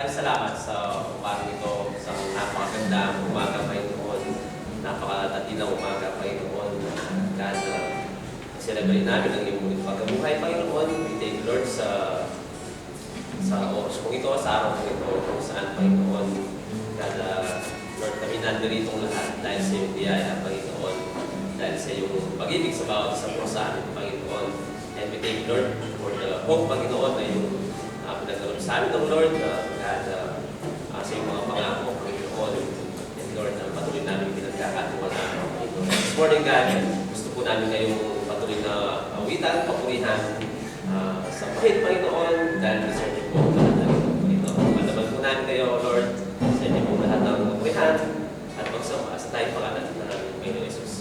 Salamat sa umaga ito, sa napakagandang umaga, Panginoon. Napakatatinang umaga, Panginoon. God, celebrate namin ang iyong mulit pagkabuhay, Panginoon. We thank you, Lord, sa oras mong ito, sa araw mong ito, kung saan, Panginoon. God, Lord, kami nandiritong lahat dahil sa iyong biyaya, Panginoon. Dahil sa iyong pag-ibig sa bawat isang po sa amin, Panginoon. And we thank you, Lord, for the hope, Panginoon, na yung pinagkaroon sa amin ng Lord, sa iyong mga pangako, Panginoon. And Lord, patuloy namin pinagkakatiwalaan. This morning, God, gusto po namin ngayong patuloy na awitan, papurihan sa pahit, Panginoon, dahil deserve niyo po ang lahat ng ito, Panginoon. Malaban po namin kayo, Lord, sa inyo po lahat ng papurihan at magsama sa tayong pangalan na namin, Panginoon Jesus.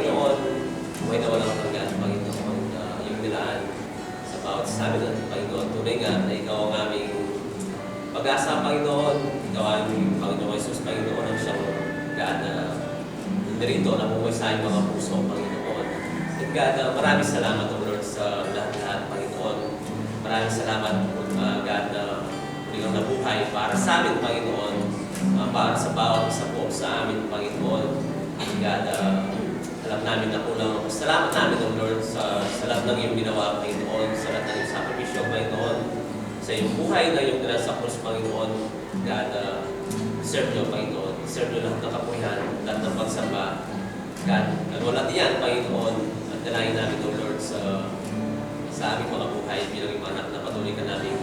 Panginoon, buhay na walang hanggan, Panginoon, yung nilaan sa bawat sa amin natin, Panginoon. Tunay nga na ikaw ang aming pag-asa, Panginoon. Ikaw ang aming Panginoon Jesus, Panginoon, ang siyang God na narito, namumuhay sa aming mga puso, Panginoon. And God, maraming salamat, O Lord, sa lahat-lahat, Panginoon. Maraming salamat, God, na muli kang nabuhay para sa amin, Panginoon. Para sa bawat isa po sa amin, Panginoon. God, alam namin na kulang. Salamat namin, O Lord, sa lahat ng iyong ginawa, Panginoon, sa lahat ng iyong sakripisyo, Panginoon, sa iyong buhay na iyong nasa krus, Panginoon. God, serve nyo, Panginoon. Serve nyo lahat ng kapuhian, lahat ng pagsamba. God, at wala diyan, Panginoon, at dalangin namin, O Lord, sa aming mga buhay bilang yung anak na patuloy ka namin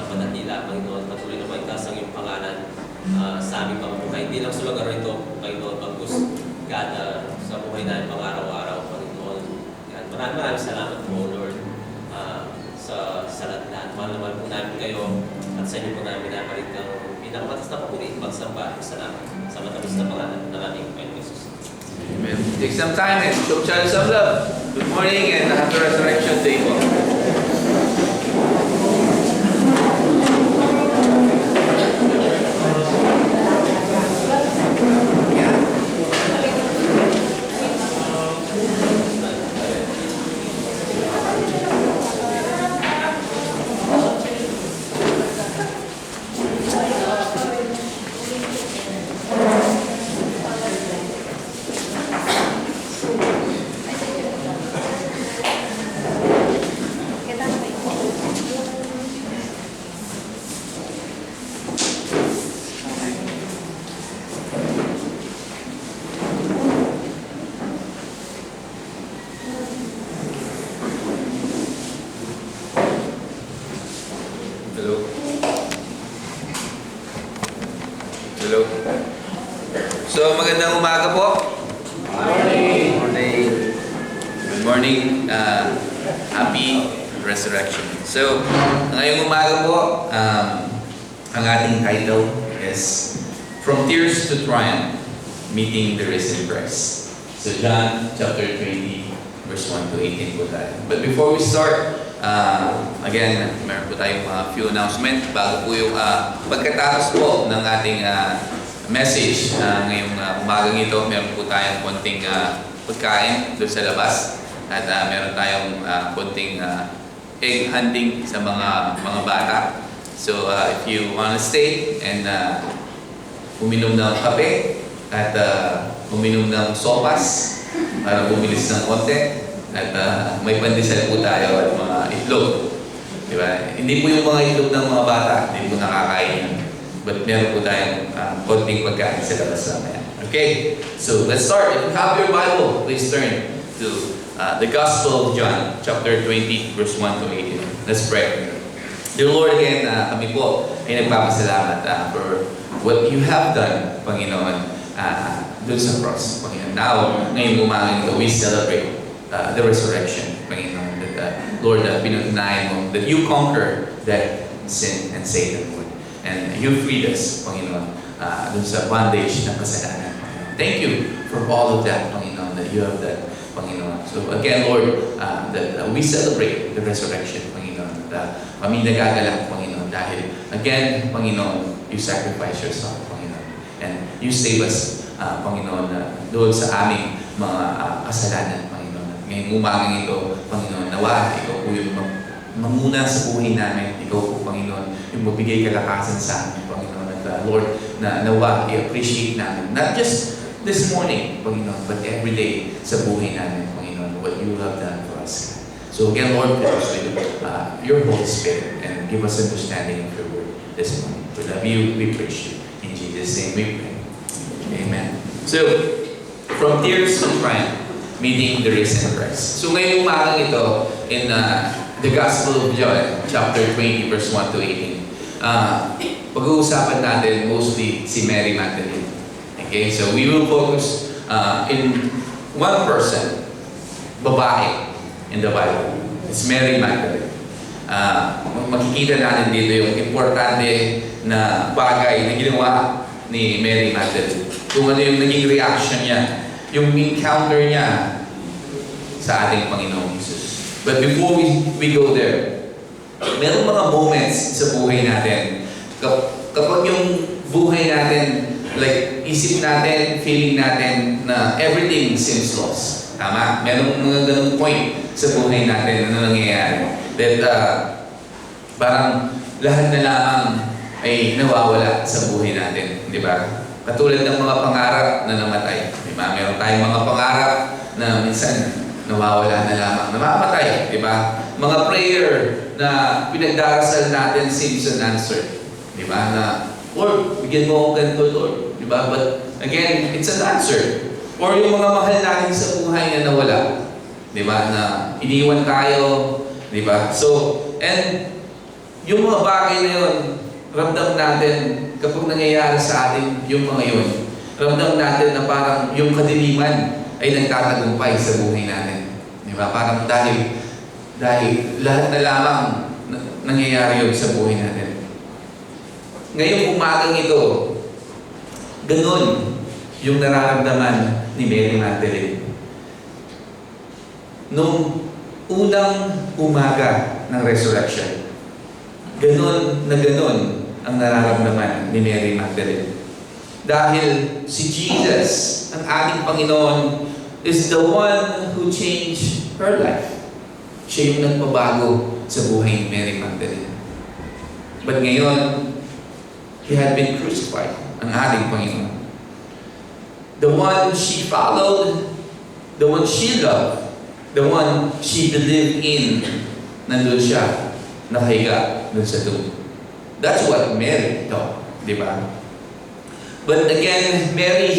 manatila, Panginoon, patuloy na maigtas ang iyong pangalan sa aming mga buhay. Hindi lang sa lugar ito, Panginoon, bagus God, sa buhay namin pang araw-araw, Panginoon. God, maraming salamat po, Lord, sa lahat. Mahal naman po namin kayo at sa inyo po namin napalit ang pinakamatas na papuri, pagsamba, salamat sa matamis na pangalan ng aming Panginoon Jesus. Amen. Take some time and show each other some love. Good morning and happy Resurrection Day po. Hello. So, magandang umaga po. Morning. Good morning. Happy Resurrection. So, ngayong umaga po, ang ating title is From Tears to Triumph, Meeting the Risen Christ. So, John chapter 20, verse 1 to 18 po tayo. But before we start, again, meron po tayong few announcement bago po yung pagkatapos po ng ating message ngayong umagang ito. Meron po tayong konting pagkain doon sa labas at meron tayong konting egg hunting sa mga bata. So if you want to stay and uminom ng kape at uminom ng sopas para bumilis ng konti. At may pandesal po tayo at mga itlog. Diba? Hindi po yung mga itlog ng mga bata, hindi po nakakain yun. But meron po tayong konting pagkain sa labas namin. Okay? So, let's start. If you have your Bible, please turn to the Gospel of John, chapter 20, verse 1 to 18. Let's pray. Dear Lord, again, kami po ay nagpapasalamat for what you have done, Panginoon, dun sa cross, Panginoon. Now, ngayong umagang ito, we celebrate the resurrection, Panginoon, that Lord, pinatunayan mo that you conquer death, sin, and Satan, Lord. And you freed us, Panginoon, dun sa bondage ng kasalanan, Panginoon. Thank you for all of that, Panginoon, that you have done, Panginoon. So again, Lord, that we celebrate the resurrection, Panginoon. Kami nagagalak, Panginoon, dahil again, Panginoon, you sacrifice yourself, Panginoon. And you save us, Panginoon, doon sa aming mga kasalanan, ngayong umagang ito, Panginoon, nawa, ikaw po yung mamuna sa buhay namin. Ikaw po, Panginoon, yung magbigay kalakasan sa amin, Panginoon. At Lord, na nawa, i-appreciate namin. Not just this morning, Panginoon, but every day sa buhay namin, Panginoon, what you have done for us. So again, Lord, fill us with your Holy Spirit and give us understanding of your word this morning. We love you, we praise you. In Jesus' name we pray. Amen. So, from tears to triumph, meeting the risen Christ. So ngayong umagang ito, in the Gospel of John, chapter 20, verse 1 to 18, pag-uusapan natin mostly si Mary Magdalene. Okay, so we will focus in one person, babae, in the Bible. It's Mary Magdalene. Makikita natin dito yung importante na bagay na ginawa ni Mary Magdalene. Kung ano yung naging reaction niya yung encounter niya sa ating Panginoong Jesus. But before we go there, meron mga moments sa buhay natin. Kapag yung buhay natin, like isip natin, feeling natin na everything seems lost. Tama? Meron mga ganung point sa buhay natin na nangyayari. That parang lahat na lamang ay nawawala sa buhay natin. Di ba? Katulad ng mga pangarap na namatay. Di ba? Meron tayong mga pangarap na minsan nawawala na lamang, namamatay. Di ba? Mga prayer na pinagdarasal natin seems unanswered. Di ba? Na, Lord, bigyan mo akong ganito, Lord. Di ba? But again, it's an answer. Or yung mga mahal natin sa buhay na nawala. Di ba? Na iniwan tayo. Di ba? So, and yung mga bagay na yun, ramdam natin kapag nangyayari sa atin yung mga yun. Ramdam natin na parang yung kadiliman ay nagtatagumpay sa buhay natin. Di ba? Parang dahil lahat na lamang nangyayari yun sa buhay natin. Ngayong umagang ito, ganun yung nararamdaman ni Mary Magdalene. Nung unang umaga ng resurrection, ganun ang nararamdaman ni Mary Magdalene. Dahil si Jesus, ang ating Panginoon, is the one who changed her life. Siya yung nagpabago sa buhay ni Mary Magdalene. But ngayon, He had been crucified, ang ating Panginoon. The one she followed, the one she loved, the one she believed in, nandun siya, nakahiga dun sa tomb. That's what Mary thought, di ba? But again, Mary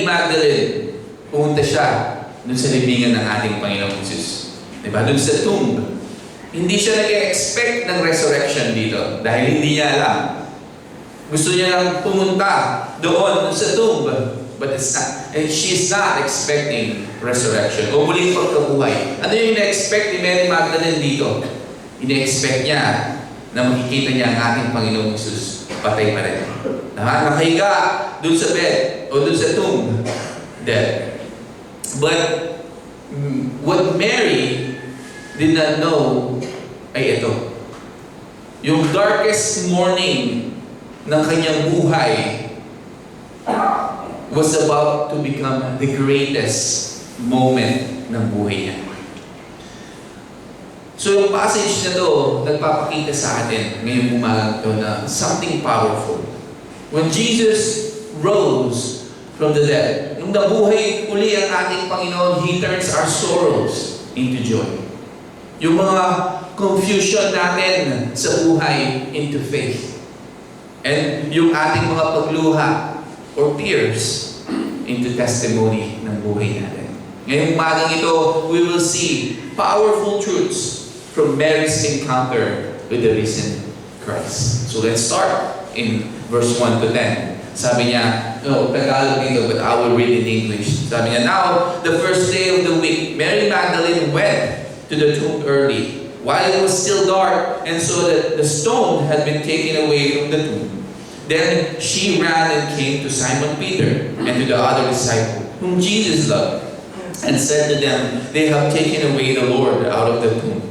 Magdalene, pumunta siya dun sa libingan ng ating Panginoong Jesus. Di ba? Dun sa tomb. Hindi siya nag-expect ng resurrection dito dahil hindi niya alam. Gusto niya lang pumunta doon sa tomb. But it's not. And she's not expecting resurrection o muling pagkabuhay. Ano yung ina-expect ni Mary Magdalene dito? Ina-expect niya na makikita niya ang ating Panginoong Jesus patay pa rin. Nakahiga doon sa bed o doon sa tomb. Dead. But what Mary did not know ay ito. Yung darkest morning ng kanyang buhay was about to become the greatest moment ng buhay niya. So yung passage na to, nagpapakita sa atin ngayong umagang to na something powerful. When Jesus rose from the dead, nung nabuhay uli ang ating Panginoon, He turns our sorrows into joy. Yung mga confusion natin sa buhay into faith. And yung ating mga pagluha or tears into testimony ng buhay natin. Ngayong umagang ito, we will see powerful truths from Mary's encounter with the risen Christ. So let's start in verse 1 to 10. Sabi niya, Tagalog dito, but I will read in English. Sabi niya, now, the first day of the week, Mary Magdalene went to the tomb early, while it was still dark, and saw that the stone had been taken away from the tomb. Then she ran and came to Simon Peter and to the other disciple, whom Jesus loved, and said to them, they have taken away the Lord out of the tomb,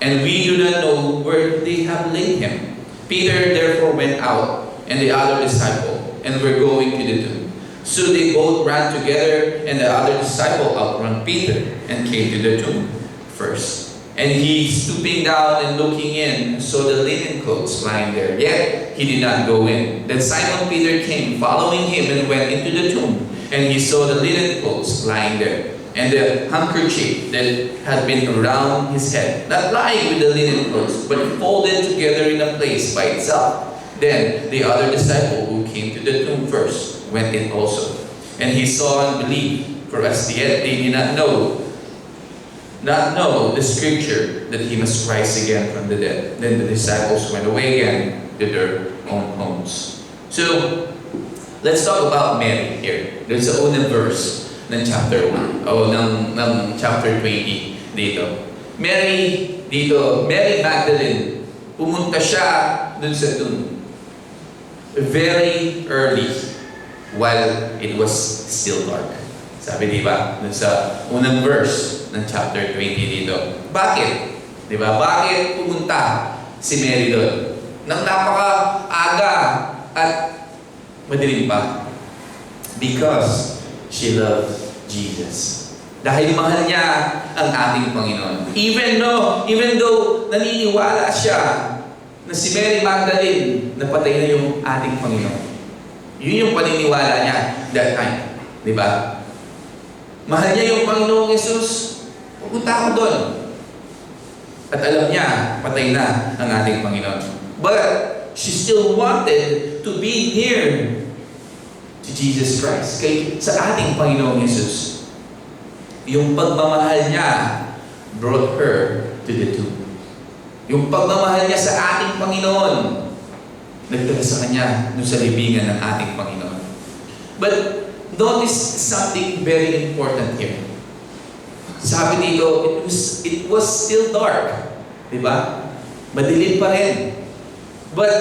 and we do not know where they have laid him. Peter therefore went out, and the other disciple, and were going to the tomb. So they both ran together, and the other disciple outran Peter, and came to the tomb first. And he, stooping down and looking in, saw the linen clothes lying there. Yet he did not go in. Then Simon Peter came, following him, and went into the tomb. And he saw the linen clothes lying there, and the handkerchief that had been around his head, not lying with the linen clothes, but folded together in a place by itself. Then the other disciple who came to the tomb first went in also. And he saw and believed, for as yet they did not know the scripture that he must rise again from the dead. Then the disciples went away again to their own homes. So, let's talk about Mary here. There's a unang verse ng chapter 1, o ng chapter 20 dito. Mary Magdalene, pumunta siya dun sa tomb. Very early. while it was still dark. Sabi, di ba? Dun sa unang verse ng chapter 20 dito. Bakit? Di ba? Bakit pumunta si Mary doon? Nang napaka-aga at madilim pa. Because she loved Jesus. Dahil mahal niya ang ating Panginoon. Even though naniniwala siya na si Mary Magdalene napatay na yung ating Panginoon. Yun yung paniniwala niya that time. Di ba? Mahal niya yung Panginoong Jesus. Pupunta ako doon. At alam niya, patay na ang ating Panginoon. But she still wanted to be near to Jesus Christ. Sa ating Panginoong Jesus. Yung pagmamahal niya brought her to the tomb. Yung pagmamahal niya sa ating Panginoon, nagdala sa kanya dun sa libingan ng ating Panginoon. But notice something very important here. Sabi dito, it was still dark. Diba? Madilim pa rin. But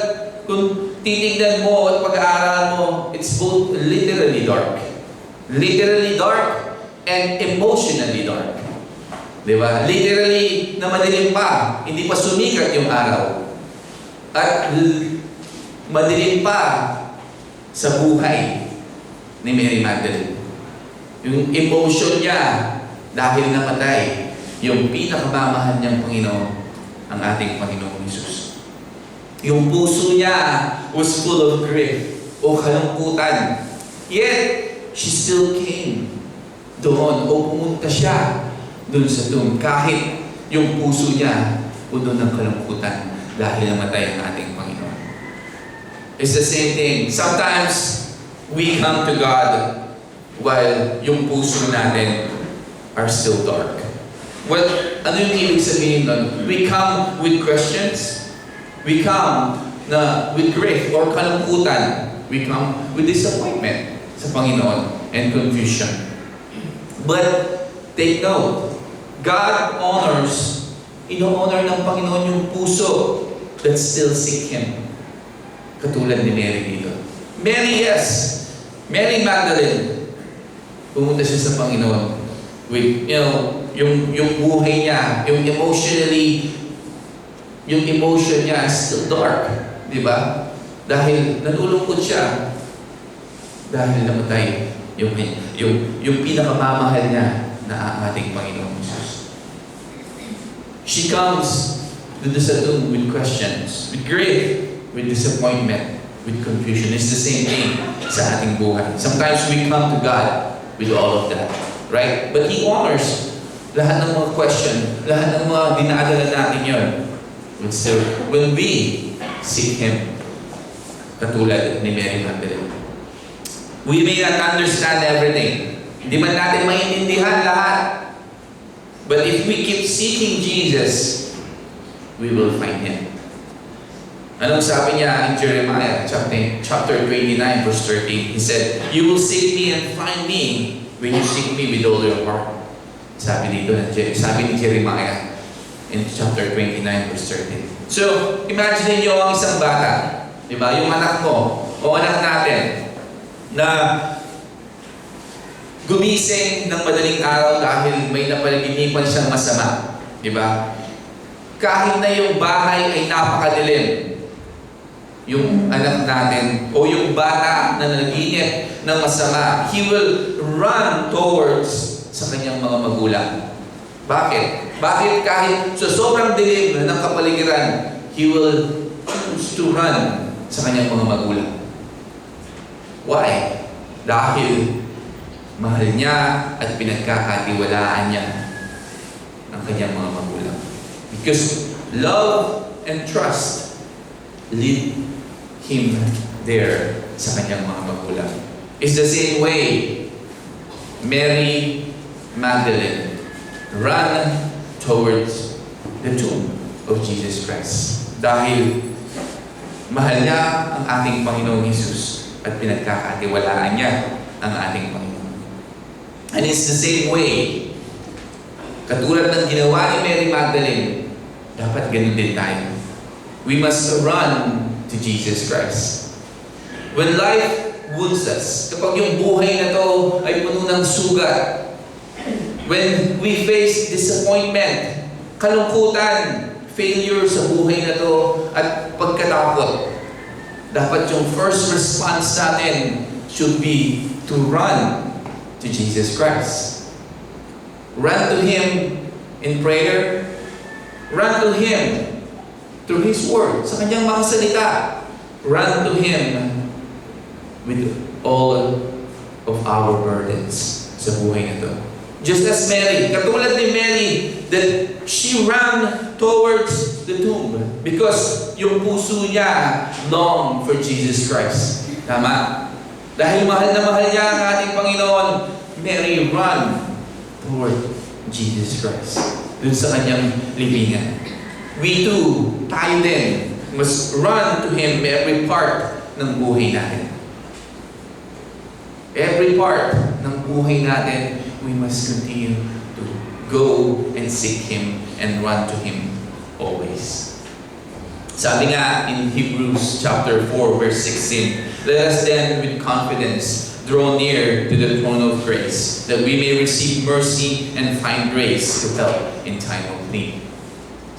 kung titignan mo at pag-aaral mo, it's both literally dark. Literally dark and emotionally dark. Diba? Literally na madilim pa, hindi pa sumikat yung araw. At madilim pa sa buhay ni Mary Magdalene. Yung emotion niya dahil namatay yung pinakamamahal niyang Panginoon, ang ating Panginoong Jesus. Yung puso niya was full of grief o kalungkutan. Yet, she still came doon o pumunta siya doon sa tomb kahit yung puso niya puno ng kalungkutan dahil namatay ang ating Panginoon. It's the same thing. Sometimes we come to God while yung puso natin are still dark. Well, ano yung ibig sabihin nun? We come with questions. We come with grief or kalungkutan. We come with disappointment sa Panginoon and confusion. But take note, God ino-honor ng Panginoon yung puso that still seek Him. Katulad ni Mary dito. Mary, yes. Mary Magdalene. Pumunta siya sa Panginoon with, yung buhay niya, yung emotion niya is still dark. Di ba? Dahil nalulungkot siya. Dahil namatay yung pinakamamahal niya na ating Panginoon Jesus. She comes to the tomb with questions, with grief, with disappointment, with confusion. It's the same thing sa ating buhay. Sometimes we come to God with all of that, right? But He honors lahat ng mga question, lahat ng mga dinadala natin yun. But still, when we seek Him, katulad ni Mary Magdalene, we may not understand everything. Hindi man natin maintindihan lahat. But if we keep seeking Jesus, we will find Him. Anong sabi niya in Jeremiah chapter 29 verse 13? He said, "You will seek me and find me when you seek me with all your heart." Sabi ni Jeremiah in chapter 29 verse 13. So, imagine niyo ang isang bata, di ba? Yung anak mo o anak natin na gumising ng madaling araw dahil may napanaginipan siyang masama. Di ba? Kahit na yung bahay ay napakadilim, yung anak natin o yung bata na nanaginip ng masama, he will run towards sa kanyang mga magulang. Bakit? Bakit kahit sa sobrang dilim ng kapaligiran, he will choose to run sa kanyang mga magulang? Why? Dahil mahal niya at pinagkakatiwalaan niya ang kanyang mga magulang. Because love and trust lead him there sa kanyang mga magulang. It's the same way Mary Magdalene ran towards the tomb of Jesus Christ. Dahil mahal niya ang ating Panginoong Jesus at pinagkakatiwalaan niya ang ating Panginoon. And it's the same way, katulad ng ginawa ni Mary Magdalene, dapat ganun din tayo. We must run to Jesus Christ. When life wounds us, kapag yung buhay na to ay puno ng sugat, when we face disappointment, kalungkutan, failure sa buhay na to, at pagkatakot, dapat yung first response natin should be to run to Jesus Christ. Run to Him in prayer. Run to Him through His Word, sa Kanyang mga salita. Run to Him with all of our burdens sa buhay na to. Just as Mary, katulad ni Mary, that she ran towards the tomb because yung puso niya long for Jesus Christ. Tama? Dahil mahal na mahal niya ang ating Panginoon, Mary run toward Jesus Christ. Dun sa kanyang libingan. We too, tayo din, must run to Him every part ng buhay natin. Every part ng buhay natin, we must continue to go and seek Him and run to Him always. Sabi nga in Hebrews chapter 4 verse 16, let us then with confidence draw near to the throne of grace, that we may receive mercy and find grace to help in time of need.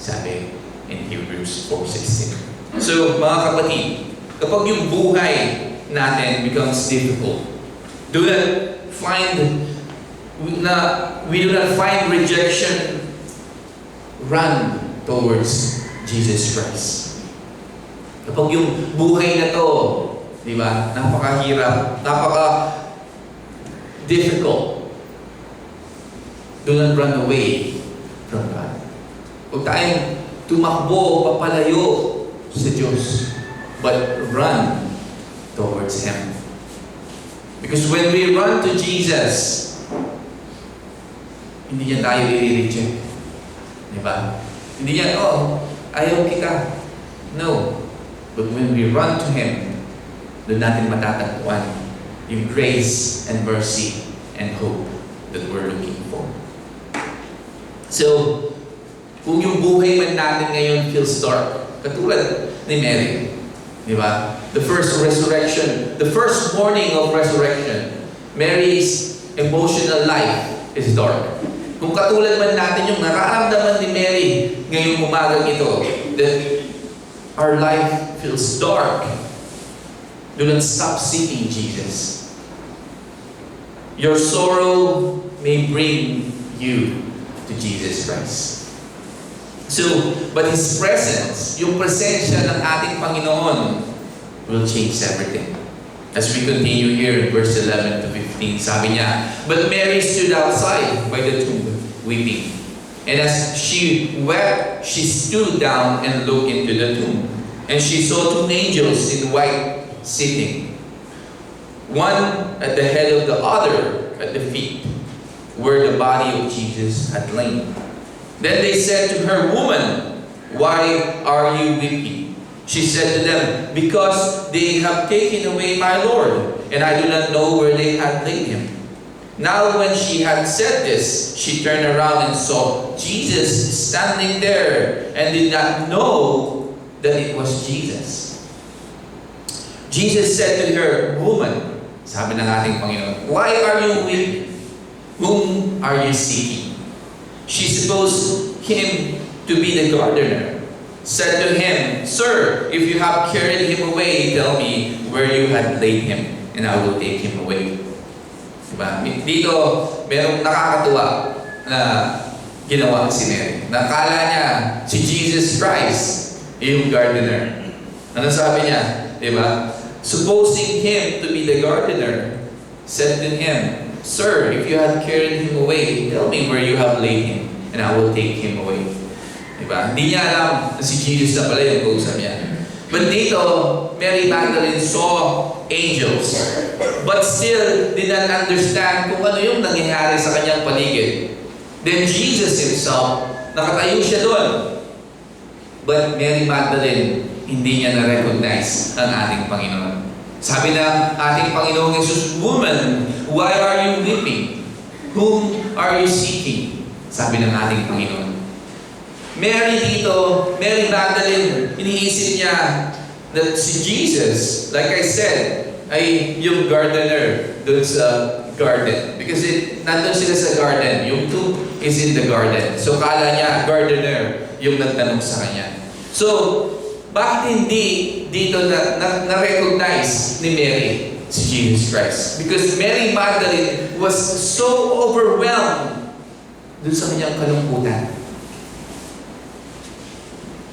Sabi in Hebrews 4:16. So mga kapatid, kapag yung buhay natin becomes difficult, we do not find rejection, run towards Jesus Christ. Kapag yung buhay na to, di ba, napakahirap, napaka-difficult, do not run away from God. Huwag tayong tumakbo, papalayo sa Diyos, but run towards Him. Because when we run to Jesus, hindi niya tayo i-reject. Di ba? Hindi niya, ayaw kita. No. But when we run to Him, doon natin matatagpuan yung grace and mercy and hope that we're looking for. So, kung yung buhay man natin ngayon feels dark, katulad ni Mary, di ba? The first resurrection, the first morning of resurrection, Mary's emotional life is dark. Kung katulad man natin yung nararamdaman ni Mary ngayong umagang ito, that our life feels dark, do not stop seeking Jesus. Your sorrow may bring you to Jesus Christ. So, but His presence, yung presensya ng ating Panginoon, will change everything. As we continue here in verse 11 to 15, sabi niya, but Mary stood outside by the tomb, weeping. And as she wept, she stood down and looked into the tomb. And she saw two angels in white sitting, one at the head of the other at the feet, where the body of Jesus had lain. Then they said to her, woman, why are you weeping? She said to them, because they have taken away my Lord, and I do not know where they had laid Him. Now when she had said this, she turned around and saw Jesus standing there, and did not know that it was Jesus. Jesus said to her, woman, sabi ng ating Panginoon, why are you weeping? Whom are you seeking? She supposed Him to be the gardener. Said to Him, Sir, if you have carried Him away, tell me where you had laid Him, and I will take Him away. Diba? Dito, merong nakakatuwa na ginawa si Mary. Nakala niya si Jesus Christ yung gardener. Ano sabi niya? Diba? Supposing Him to be the gardener, said to Him, Sir, if you had carried Him away, tell me where you have laid Him, and I will take Him away. Diba? Hindi niya alam na si Jesus na pala yung kausap niya. But dito, Mary Magdalene saw angels, but still did not understand kung ano yung nangyayari sa kanyang paligid. Then Jesus Himself, nakatayo siya doon. But Mary Magdalene, hindi niya na-recognize ang ating Panginoon. Sabi ng ating Panginoong Jesus, woman, why are you weeping? Whom are you seeking? Sabi ng ating Panginoon. Mary dito, Mary Magdalene, iniisip niya that si Jesus, like I said, ay yung gardener dun sa garden. Because nandun sila sa garden. Yung two is in the garden. So kala niya, gardener yung nagtanong sa kanya. So, bakit hindi dito na-recognize ni Mary si Jesus Christ? Because Mary Magdalene was so overwhelmed dun sa kanyang kalungkutan.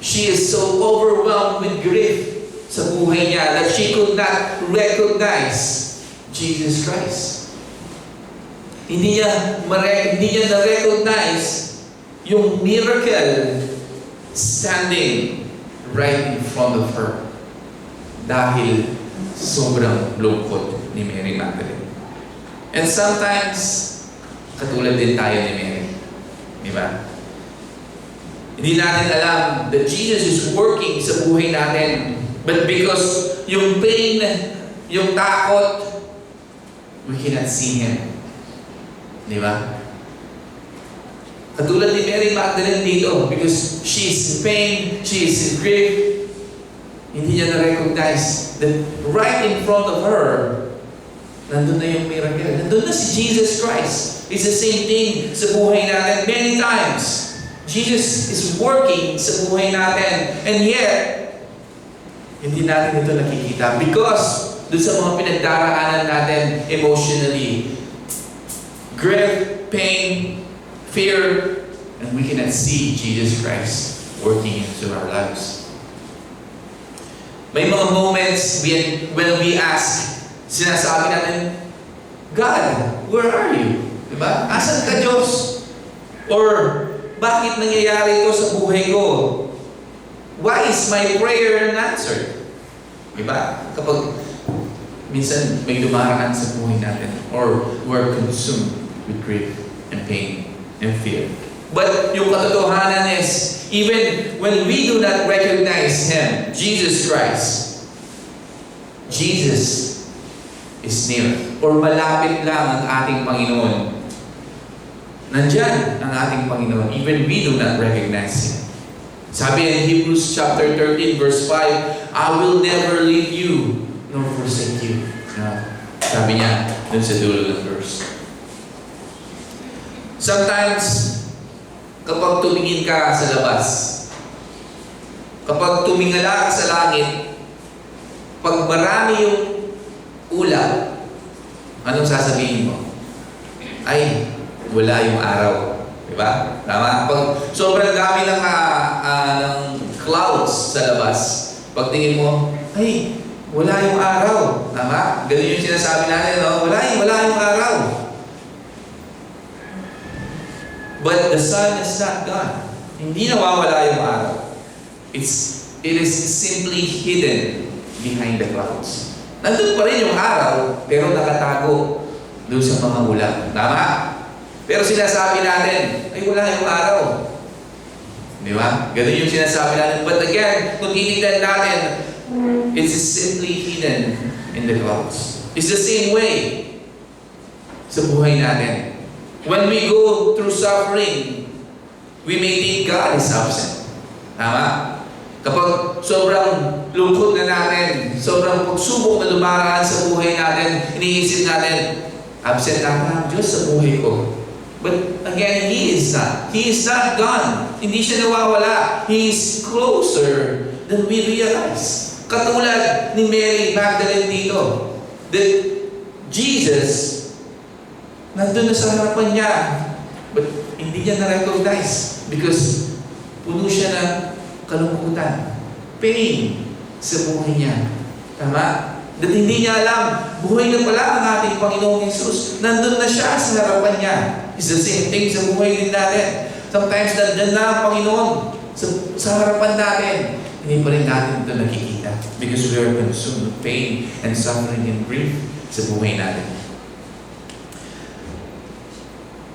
She is so overwhelmed with grief sa buhay niya that she could not recognize Jesus Christ. Hindi niya na-recognize yung miracle standing right in front of her dahil sobrang lungkot ni Mary Magdalene. And sometimes, katulad din tayo ni Mary. Di ba? Hindi natin alam that Jesus is working sa buhay natin. But because yung pain, yung takot, we cannot see Him. Di ba? Katulad ni Mary Magdalene dito, because she is in pain, she is in grief, hindi niya na-recognize that right in front of her, nandun na yung miracle. Nandun na si Jesus Christ. It's the same thing sa buhay natin. Many times, Jesus is working sa buhay natin. And yet, hindi natin ito nakikita. Because, dun sa mga pinagdaraanan natin emotionally, grief, pain, fear, and we cannot see Jesus Christ working into our lives. May mga moments when we ask, sinasabi natin, God, where are you? Diba? Asan ka, Diyos? Or, bakit nangyayari ito sa buhay ko? Why is my prayer unanswered? Diba? Kapag minsan may dumaraan sa buhay natin, or we're consumed with grief and pain and fear. But yung katotohanan is, even when we do not recognize Him, Jesus Christ, Jesus is near. Or malapit lang ang ating Panginoon. Nandyan ang ating Panginoon, even we do not recognize Him. Sabi in Hebrews chapter 13 verse 5, I will never leave you nor forsake you. Sabi niya dun sa dulo ng verse. Sometimes, kapag tumingin ka sa labas, kapag tumingala ka sa langit, pag marami yung ulap, anong sasabihin mo? Ay, wala yung araw. Diba? Tama? Pag sobrang dami ng clouds sa labas, pag tingin mo, ay, wala yung araw. Tama? Ganun yung sinasabi natin, no? Wala yung araw. But the sun is not gone. Hindi nawawala yung araw. It is simply hidden behind the clouds. Nandun pa rin yung araw, pero nakatago doon sa mga ulap. Tama? Pero sinasabi natin, ay wala yung araw. Di ba? Ganun yung sinasabi natin. But again, kung titignan natin, it's simply hidden in the clouds. It's the same way sa buhay natin. When we go through suffering, we may think God is absent. Tama? Kapag sobrang lungkot na natin, sobrang pagsubok na dumaraan sa buhay natin, iniisip natin, absent ang Diyos sa buhay ko. But again, He is not. He is not gone. Hindi siya nawawala. He is closer than we realize. Katulad ni Mary Magdalene dito, that Jesus nandun na sa harapan niya, but hindi niya na-recognize because puno siya ng kalungkutan, pain sa buhay niya. Tama? That hindi niya alam, buhay na pala ang ating Panginoong Jesus. Nandun na siya sa harapan niya. It's the same thing sa buhay din natin. Sometimes nandun na ang Panginoon sa harapan natin. Hindi pa rin natin ito nakikita because we are consumed with pain and suffering and grief sa buhay natin.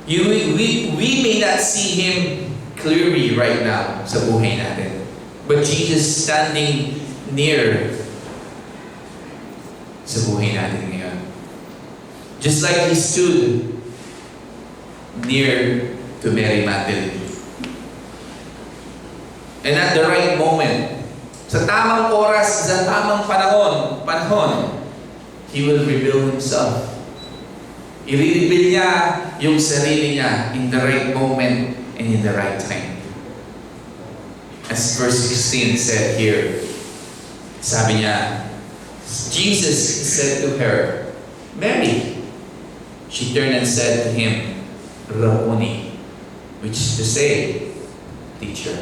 We may not see Him clearly right now sa buhay natin. But Jesus standing near sa buhay natin ngayon. Just like He stood near to Mary Magdalene. And at the right moment, sa tamang oras, sa tamang panahon, He will reveal Himself. I-reveal niya yung sarili niya in the right moment and in the right time. As verse 16 said here, sabi niya, Jesus said to her, Mary. She turned and said to Him, Rabboni, which is to say, teacher.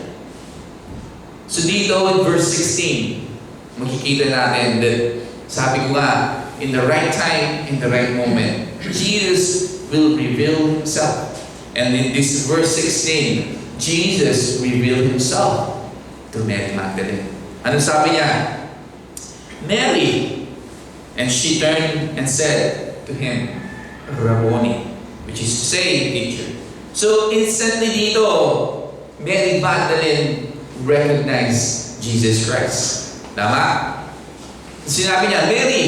So dito in verse 16, makikita natin that sabi ko nga, in the right time, in the right moment, Jesus will reveal Himself. And in this verse 16, Jesus revealed Himself to Mary Magdalene. Ano sabi niya? Mary. And she turned and said to Him, Rabboni, which is to say, teacher. So instantly dito, Mary Magdalene recognized Jesus Christ. Tama? Sinabi niya, Mary.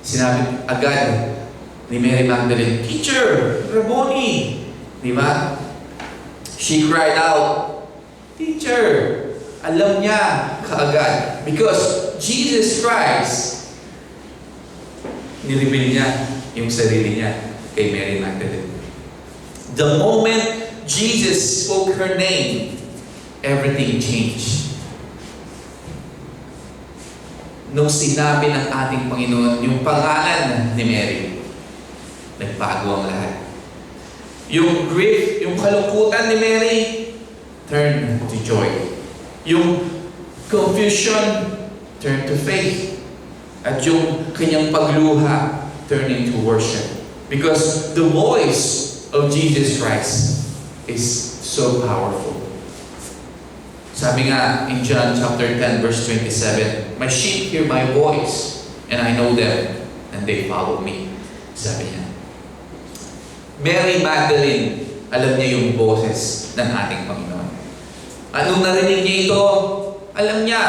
Sinabi agad ni Mary Magdalene, Teacher, Rabboni. Di ba? She cried out, Teacher. Alam niya kaagad. Because Jesus Christ, nireveal niya yung sarili niya kay Mary Magdalene. The moment Jesus spoke her name, everything changed. Nung sinabi ng ating Panginoon yung pangalan ni Mary, nagbago ang lahat. Yung grief, yung kalungkutan ni Mary, turned to joy. Yung confusion, turned to faith. At yung kanyang pagluha, turned into worship. Because the voice of Jesus Christ is so powerful. Sabi nga in John chapter 10 verse 27, My sheep hear my voice, and I know them, and they follow me. Sabi niya. Mary Magdalene, alam niya yung boses ng ating Panginoon. Anong narinig niya ito? Alam niya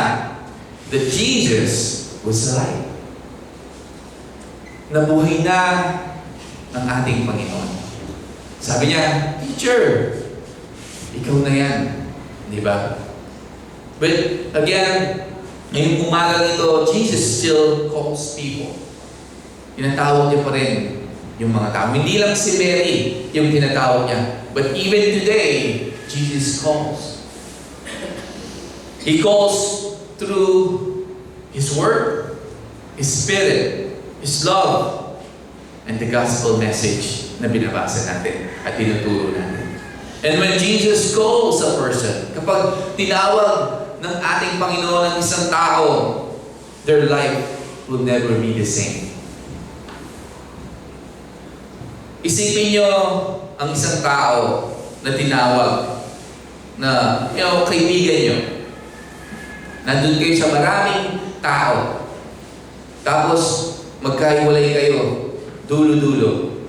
that Jesus was alive. Nabuhay na ang ating Panginoon. Sabi niya, Teacher, ikaw na yan. Di ba? But again, ngayong umaga nito, Jesus still calls people. Tinatawag niya pa rin yung mga tao. Hindi lang si Mary yung tinatawag niya. But even today, Jesus calls. He calls through His Word, His Spirit, His love, and the gospel message na binabasa natin at tinuturo natin. And when Jesus calls a person, kapag tinawag ng ating Panginoon ang isang tao, their life will never be the same. Isipin nyo ang isang tao na tinawag na, kaibigan nyo. Nandun kayo sa maraming tao. Tapos, magkahiwalay kayo. Dulo-dulo.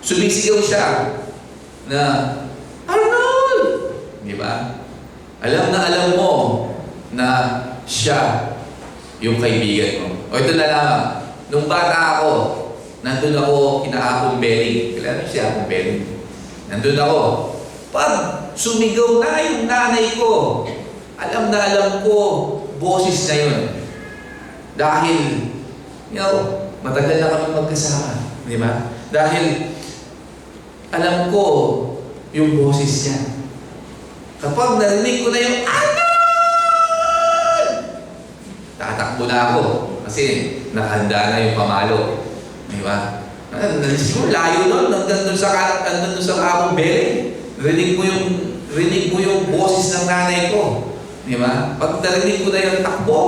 Sumisigaw siya na, Arnold! Di ba? Alam na alam mo na siya yung kaibigan mo. O ito na lang, nung bata ako, nandun ako kina Apong Belling. Kailan si Apong Belling? Nandun ako. Pag sumigaw na yung nanay ko, alam na alam ko, boses na yun. Dahil, matagal na kami magkasama. Di ba? Dahil, alam ko yung boses niya. Kapag narinig ko na yung Arnold! Tatakbo na ako. Kasi nakahanda na yung pamalo. Di ba? Siguro layo nun. Nandun sa Apong Belling. Rinig mo yung boses ng nanay ko. Di ba? Pag narinig ko na yung takbo,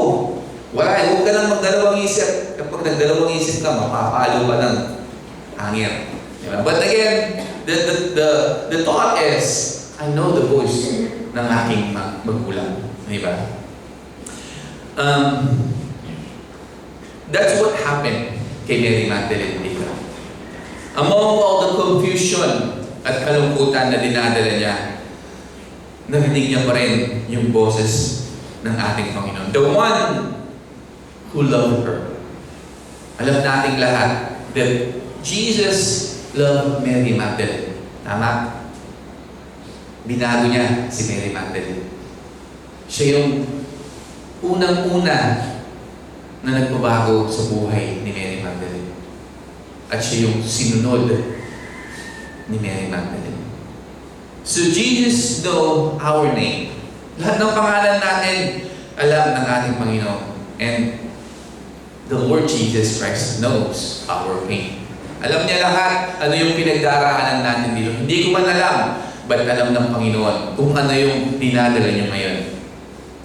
huwag ka lang magdalawang isip. Kapag nagdalawang isip ka, mapapalo ka ng hangin. Di ba? But again, the thought is, I know the voice ng aking magulang. Di ba? That's what happened kay Mary Magdalene dito. Among all the confusion at kalungkutan na dinadala niya, narinig niya pa rin yung boses ng ating Panginoon. The one who loved her. Alam nating lahat that Jesus loved Mary Magdalene. Tama? Binago niya si Mary Magdalene. Siya yung unang-una na nagbabago sa buhay ni Mary Magdalene. At siya yung sinunod ni Mary Magdalene. So Jesus know our name. Lahat ng pangalan natin, alam ng ating Panginoon. And the Lord Jesus Christ knows our pain. Alam niya lahat ano yung pinagdaraanan natin dito. Hindi ko man alam, but alam ng Panginoon kung ano yung dinadala niyo ngayon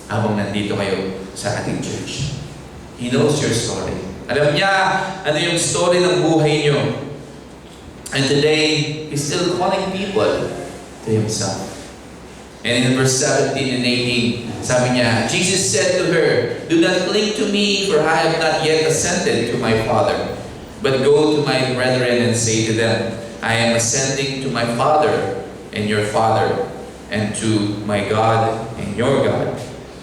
habang nandito kayo sa ating church. He knows your story. Alam niya ano yung story ng buhay niyo. And today, He's still calling people to Himself. And in verse 17 and 18, sabi niya, Jesus said to her, "Do not cling to me, for I have not yet ascended to my Father. But go to my brethren and say to them, I am ascending to my Father and your Father, and to my God and your God."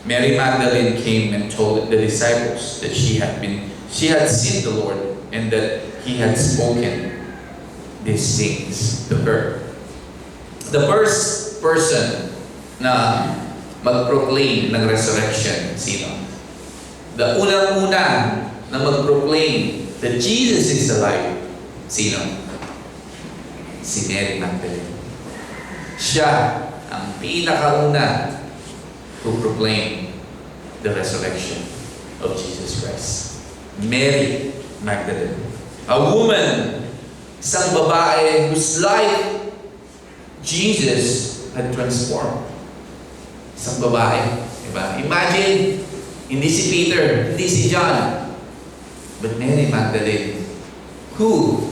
Mary Magdalene came and told the disciples that she had seen the Lord, and that He had spoken these things to her. The first person na mag-proclaim ng resurrection, sino? The unang-una na mag-proclaim that Jesus is alive, sino? Si Mary Magdalene. Siya ang pinakauna to proclaim the resurrection of Jesus Christ. Mary Magdalene. A woman, isang babae whose life Jesus had transformed. Isang babae. Diba? Imagine, hindi si Peter, hindi si John, but Mary Magdalene, who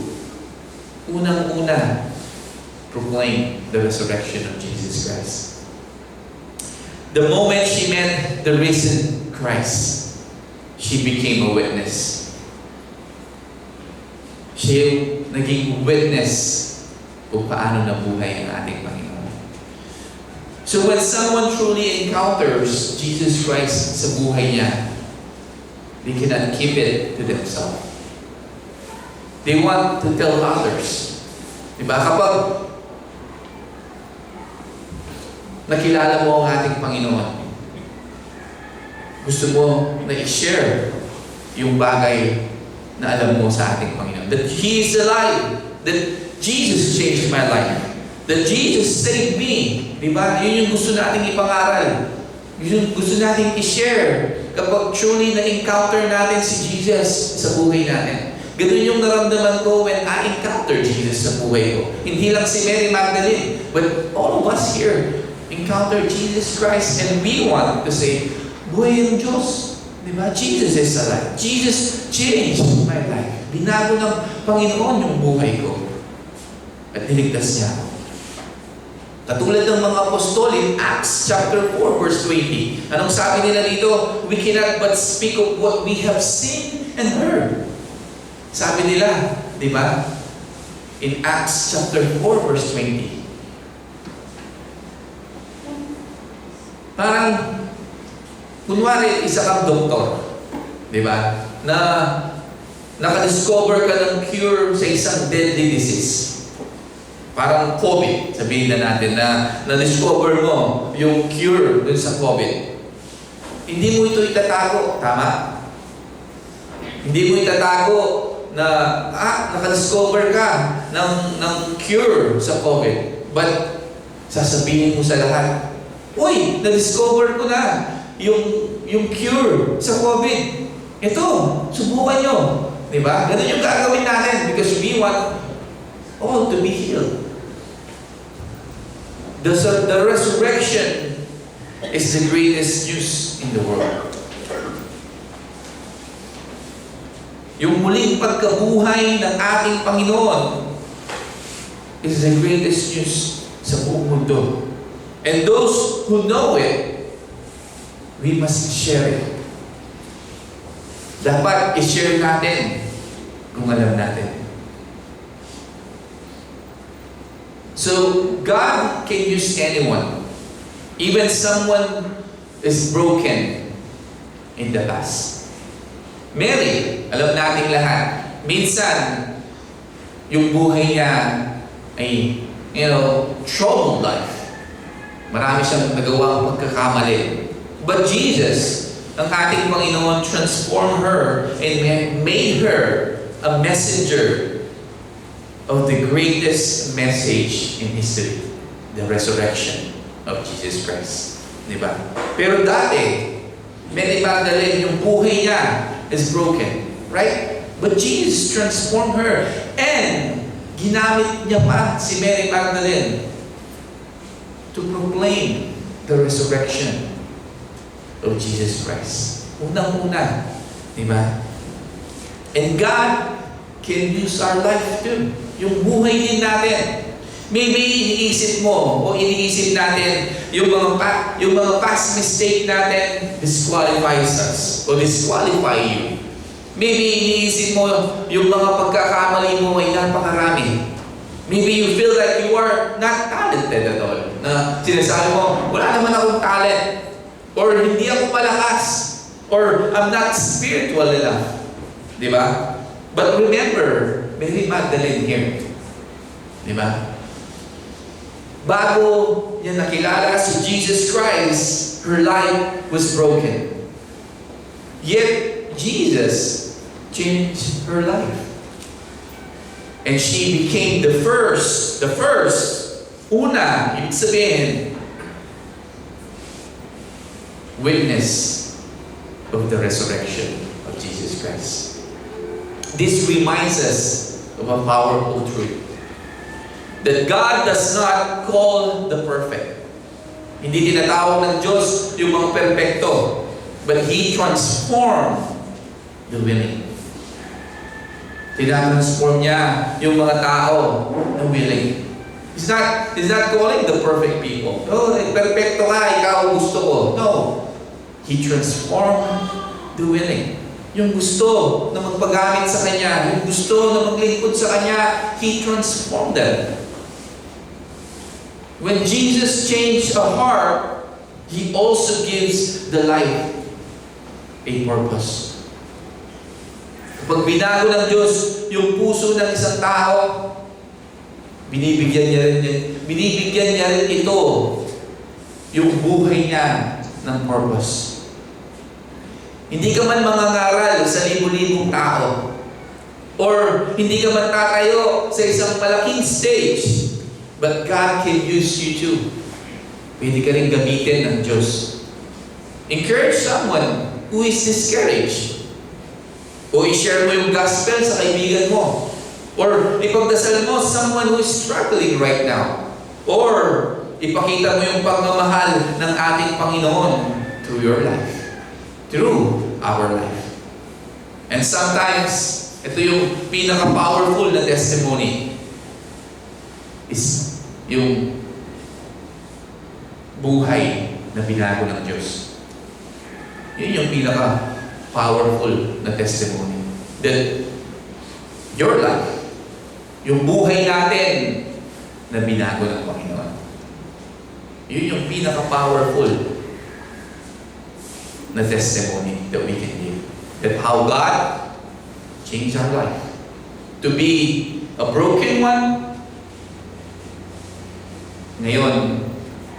unang-una proclaimed the resurrection of Jesus Christ. The moment she met the risen Christ, she became a witness. Siya naging witness kung paano nabuhay ang ating Panginoon. So when someone truly encounters Jesus Christ sa buhay niya, they cannot keep it to themselves. They want to tell others. Diba? Kapag nakilala mo ang ating Panginoon, gusto mo na i-share yung bagay na alam mo sa ating Panginoon. That He is alive. That Jesus changed my life. That Jesus saved me. Diba? Yun yung gusto nating ipangaral. Yun yung gusto nating i-share kapag truly na-encounter natin si Jesus sa buhay natin. Ganun yung naramdaman ko when I encounter Jesus sa buhay ko. Hindi lang si Mary Magdalene, but all of us here encounter Jesus Christ, and we want to say, buhay ng Diyos. Diba? Jesus is alive. Jesus changed my life. Binago ng Panginoon yung buhay ko. At niligtas niya ako. Katulad ng mga apostol in Acts chapter 4 verse 20. Anong sabi nila dito? We cannot but speak of what we have seen and heard. Sabi nila, di ba? In Acts chapter 4 verse 20. Parang, kunwari, isa kang doktor. Di ba? Na nakadiscover ka ng cure sa isang deadly disease. Parang COVID, sabihin na natin na na-discover mo yung cure dun sa COVID. Hindi mo ito itatago, tama? Hindi mo itatago na nakadiscover ka ng cure sa COVID. But sasabihin mo sa lahat, uy, na-discover ko na yung cure sa COVID. Ito, subukan nyo. Diba? Ganun yung gagawin natin because we want all to be healed. The resurrection is the greatest news in the world. Yung muling pagkabuhay ng ating Panginoon is the greatest news sa buong mundo. And those who know it, we must share it. Dapat i-share natin kung alam natin. So, God can use anyone. Even someone is broken in the past. Mary, alam nating lahat, minsan, yung buhay niya ay, troubled life. Marami siyang nagawang pagkakamali. But Jesus, ang ating Panginoon transformed her and made her a messenger of the greatest message in history, the resurrection of Jesus Christ. Diba? Pero dati, Mary Magdalene, yung buhay niya is broken. Right? But Jesus transformed her. And ginamit niya pa si Mary Magdalene to proclaim the resurrection of Jesus Christ. Unang-una. Diba? And God can use our life too. Yung buhay din natin. Maybe iniisip mo o iniisip natin yung mga past mistake natin disqualifies us o disqualify you. Maybe iniisip mo yung mga pagkakamali mo ay napakarami. Maybe you feel like you are not talented at all. Na sinasabi mo, wala naman akong talent. Or hindi ako malakas. Or I'm not spiritual enough. Di ba? But remember, Mary Magdalene here. Di ba? Bago niya nakilala si Jesus Christ, her life was broken. Yet, Jesus changed her life. And she became the first, ibig sabihin, witness of the resurrection of Jesus Christ. This reminds us of a powerful truth. That God does not call the perfect. Hindi tinatawag ng Diyos yung mga perfecto. But He transformed the willing. Tinatransform niya yung mga tao na willing. He's not calling the perfect people. Oh, perfecto ka, ikaw gusto ko. No. He transformed the willing. Yung gusto na magpagamit sa Kanya, yung gusto na maglingkod sa Kanya, He transformed them. When Jesus changed a heart, He also gives the life a purpose. Kapag binago ng Diyos yung puso ng isang tao, binibigyan niya rin ito yung buhay niya ng purpose. Hindi ka man mangangaral sa libu-libong tao, or hindi ka man tatayo sa isang malaking stage, but God can use you too. Pwede ka rin gamitin ng Diyos. Encourage someone who is discouraged. O i-share mo yung gospel sa kaibigan mo. Or ipagdasal mo someone who is struggling right now. Or ipakita mo yung pagmamahal ng ating Panginoon through your life. Through our life. And sometimes, ito yung pinaka-powerful na testimony is yung buhay na binago ng Diyos. Yun yung pinaka-powerful na testimony. That your life, yung buhay natin na binago ng Panginoon. Yun yung pinaka-powerful na testimony that we can give. That how God changed our life. To be a broken one, ngayon,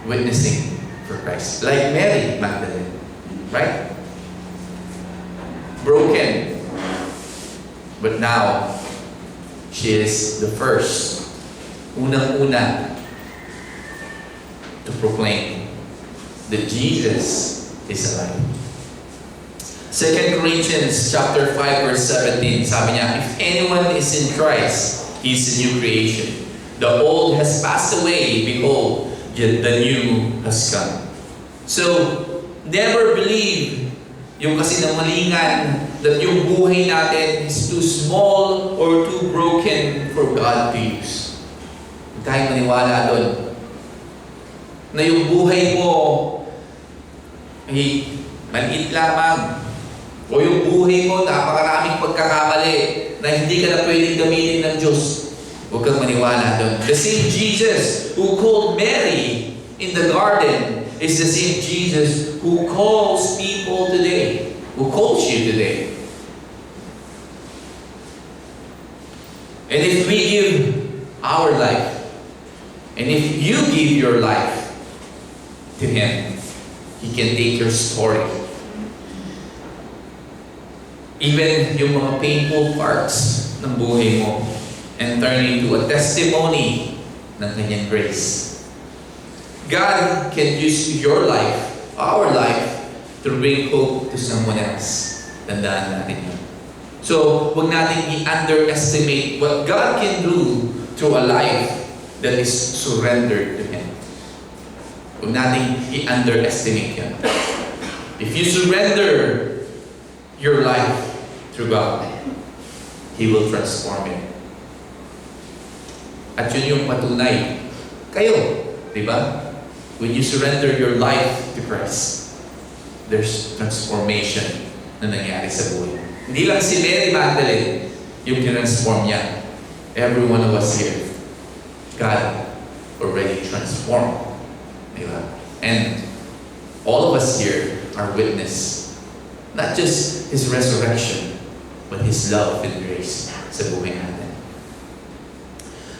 witnessing for Christ. Like Mary Magdalene. Right? Broken. But now, she is the first, unang-una, to proclaim that Jesus is alive. 2 Corinthians chapter 5 verse 17, sabi niya, if anyone is in Christ, he is a new creation. The old has passed away, behold, yet the new has come. So, never believe yung kasinungalingan that yung buhay natin is too small or too broken for God to use. Huwag tayong maniwala doon. Na yung buhay mo ay maliit lamang. O yung buhay mo, napakaraming pagkakamali na hindi ka na pwedeng gamitin ng Diyos. Huwag kang maniwala doon. The same Jesus who called Mary in the garden is the same Jesus who calls people today, who calls you today. And if we give our life, and if you give your life to Him, He can take your story. even yung mga painful parts ng buhay mo, and turn into a testimony ng kanyang grace. God can use your life, our life, to bring hope to someone else. Tandaan natin yun. So, huwag natin i-underestimate what God can do through a life that is surrendered to Him. Huwag natin i-underestimate yan. If you surrender your life through God, He will transform it. At yun yung patunay. Kayo, di ba? When you surrender your life to Christ, there's transformation na nangyari sa buhay. Hindi lang si Mary Magdalene yung transform niya. Every one of us here, God already transformed. Di ba? And all of us here are witness. Not just His resurrection, but His love and grace sa buhay natin.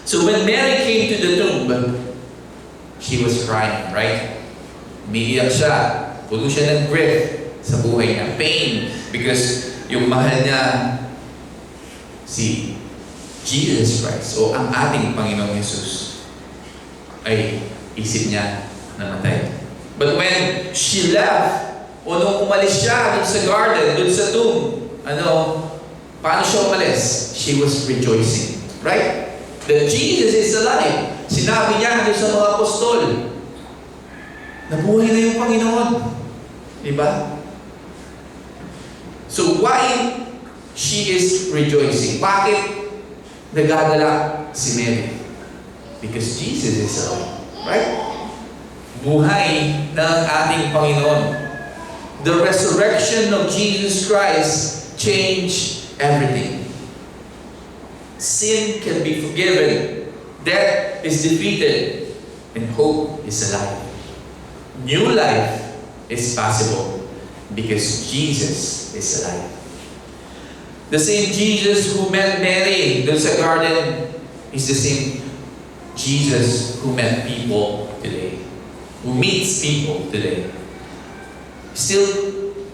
So when Mary came to the tomb, she was crying, right? Umiiyak siya. Puno siya ng grief sa buhay niya. Pain. Because yung mahal niya, si Jesus Christ, o ang ating Panginoong Jesus, ay isip niya namatay. But when she left, o nung umalis siya dun sa garden, dun sa tomb, paano siya umalis? She was rejoicing. Right? That Jesus is alive. Sinabi niya dun sa mga apostol, nabuhay na yung Panginoon. Diba? So why she is rejoicing? Bakit nagagala si Mary? Because Jesus is alive. Right? Buhay ng ating Panginoon. The resurrection of Jesus Christ changed everything. Sin can be forgiven. Death is defeated. And hope is alive. New life is possible because Jesus is alive. The same Jesus who met Mary in the garden is the same Jesus who met people today, who meets people today.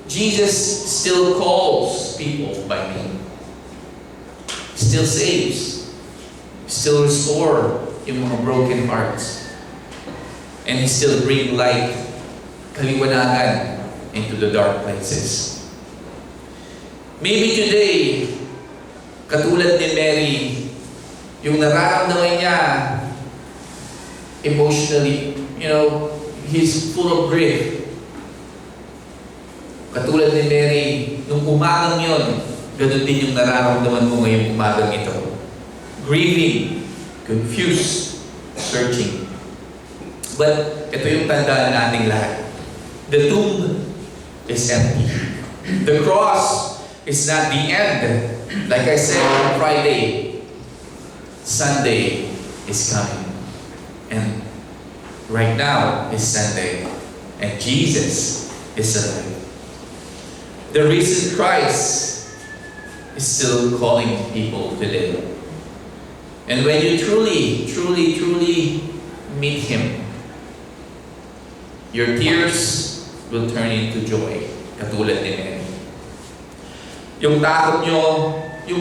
Jesus still calls people by name. Still saves. Still restore yung mga broken hearts. And He still bring light, kaliwanagan, into the dark places. Maybe today, katulad ni Mary, yung nararamdaman niya emotionally, he's full of grief. Katulad ni Mary, nung umagang yon, ganun din yung nararamdaman mo ngayong umagang ito. Grieving, confused, searching. But ito yung tandaan nating lahat. The tomb is empty. The cross is not the end. Like I said on Friday, Sunday is coming. And right now is Sunday. And Jesus is alive. The risen Christ is still calling people today. And when you truly, truly, truly meet Him, your tears will turn into joy, katulad ni Mary. Yung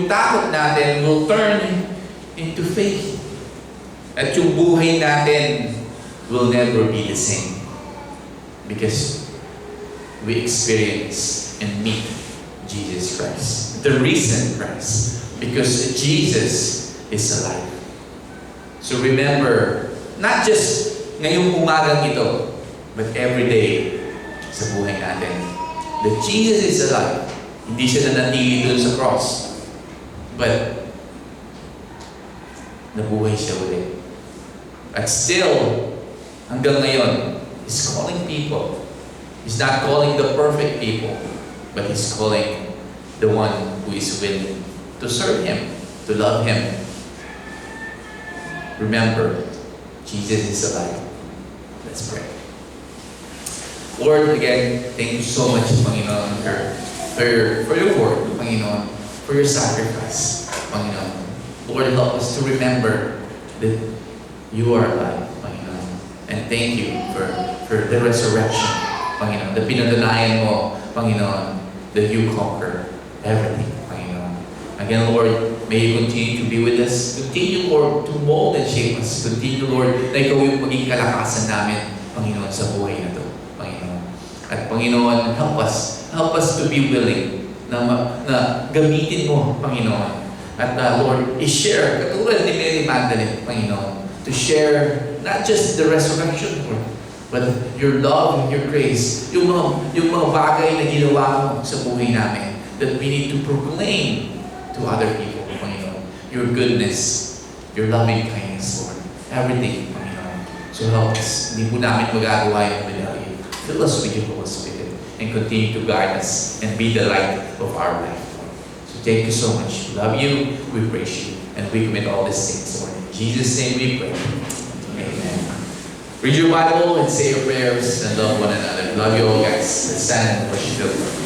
takot natin will turn into faith. At yung buhay natin will never be the same. Because we experience and meet Jesus Christ, the risen Christ. Because Jesus is alive. So remember, not just ngayong umagang ito, but every day sa buhay natin, that Jesus is alive. Hindi siya nanatili doon sa cross. But, nabuhay siya ulit. At still, hanggang ngayon, He's calling people. He's not calling the perfect people, but He's calling the one who is willing to serve Him, to love Him. Remember, Jesus is alive. Let's pray. Lord, again, thank you so much, Panginoon, for your word, Panginoon, for your sacrifice, Panginoon. Lord, help us to remember that you are alive, Panginoon. And thank you for the resurrection, Panginoon. The pinatunayan mo, Panginoon, that you conquer everything, Panginoon. Again, Lord, may you continue to be with us. Continue, Lord, to mold and shape us. Continue, Lord, na ikaw yung maging kalakasan namin, Panginoon, sa buhay na ito, Panginoon. At Panginoon, help us to be willing na gamitin mo, Panginoon. At Lord, i-share, katulad ni Mary Magdalene, Panginoon, to share not just the resurrection, Lord, but your love and your grace, yung mga bagay na ginawa mo sa buhay namin, that we need to proclaim to other people, Panginoon, your goodness, your loving kindness, Lord. Everything, Panginoon. So help us. Hindi po namin magagawa yung without you. Fill us with your Holy Spirit and continue to guide us and be the light of our life, Lord. So thank you so much. We love you, we praise you, and we commit all these things, Lord. In Jesus' name we pray. Amen. Read your Bible and say your prayers and love one another. Love you all, guys. Let's stand and worship the Lord.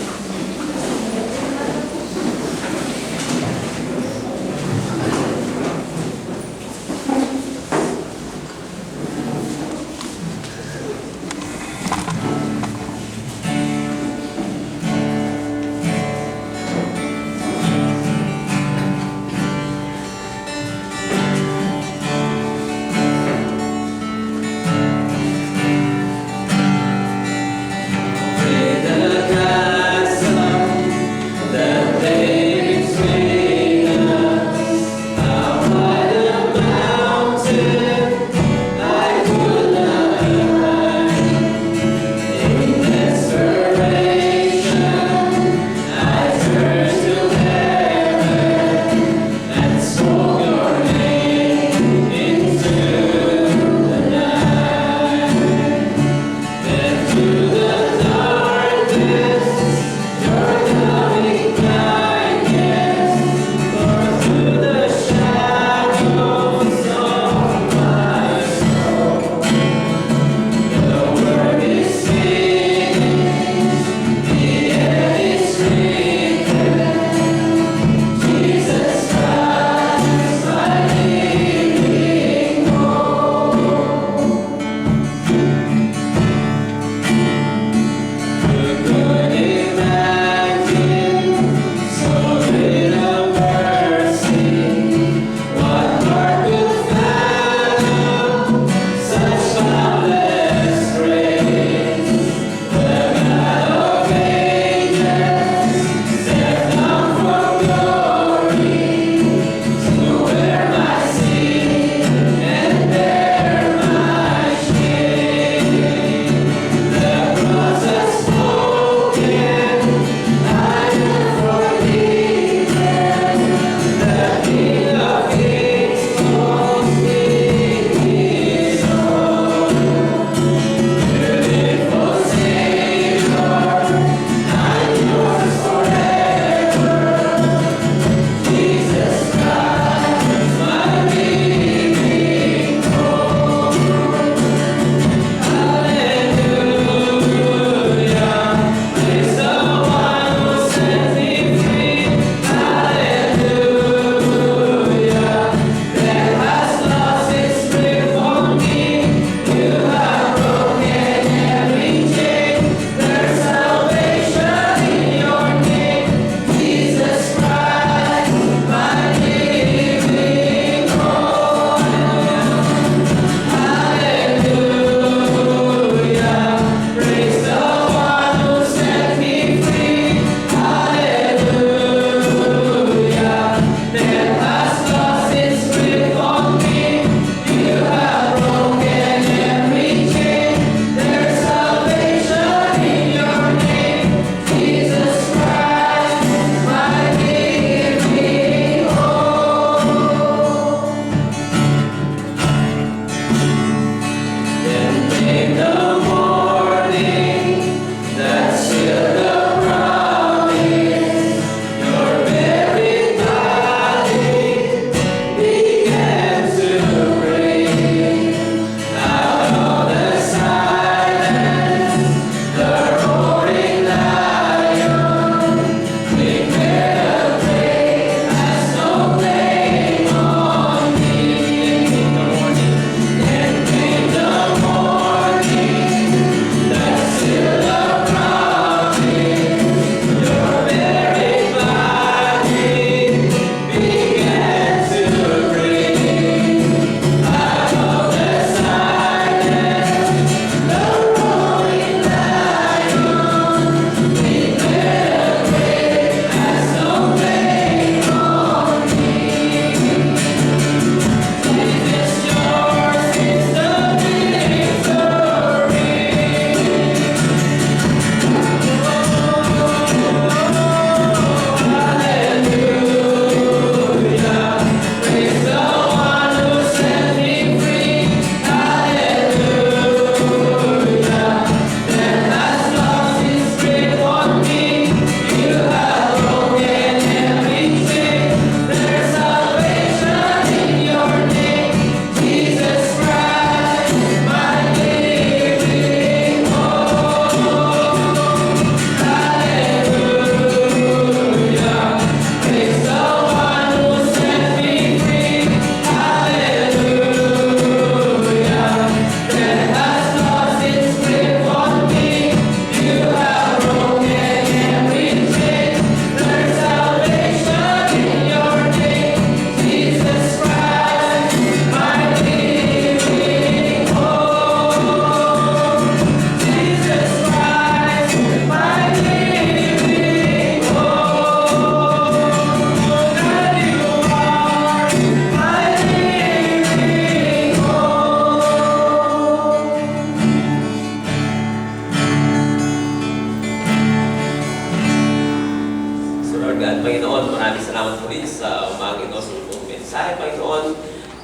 sa umaga ito sa iyong mensahe, Panginoon.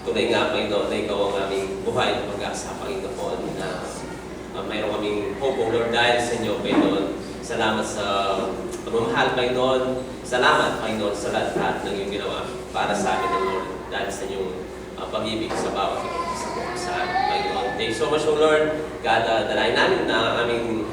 Tunay nga, Panginoon, na ikaw ang aming buhay na pag-asa, Panginoon, na mayroon kaming hope, O Lord, dahil sa inyo, Panginoon. Salamat sa pagmamahal, Panginoon. Salamat, Panginoon, sa lahat ng iyong ginawa para sa amin, O Lord, dahil sa inyong pag-ibig sa bawat isa sa amin, Panginoon. Thank you so much, O Lord. God, dalayan namin na ang aming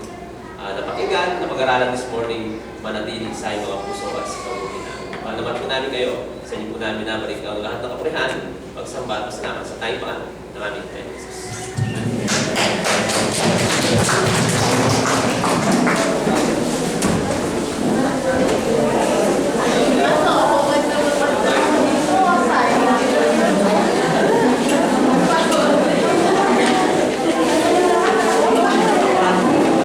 napakinggan, napag-aralan this morning, manatili sa iyong mga puso at sa pamumuhinan. Panamat po namin kayo, sa inyo po namin nabalik ang lahat ng kaprihan, pagsamba at pasalamat sa tayo pa ng aming Panginoon Jesus.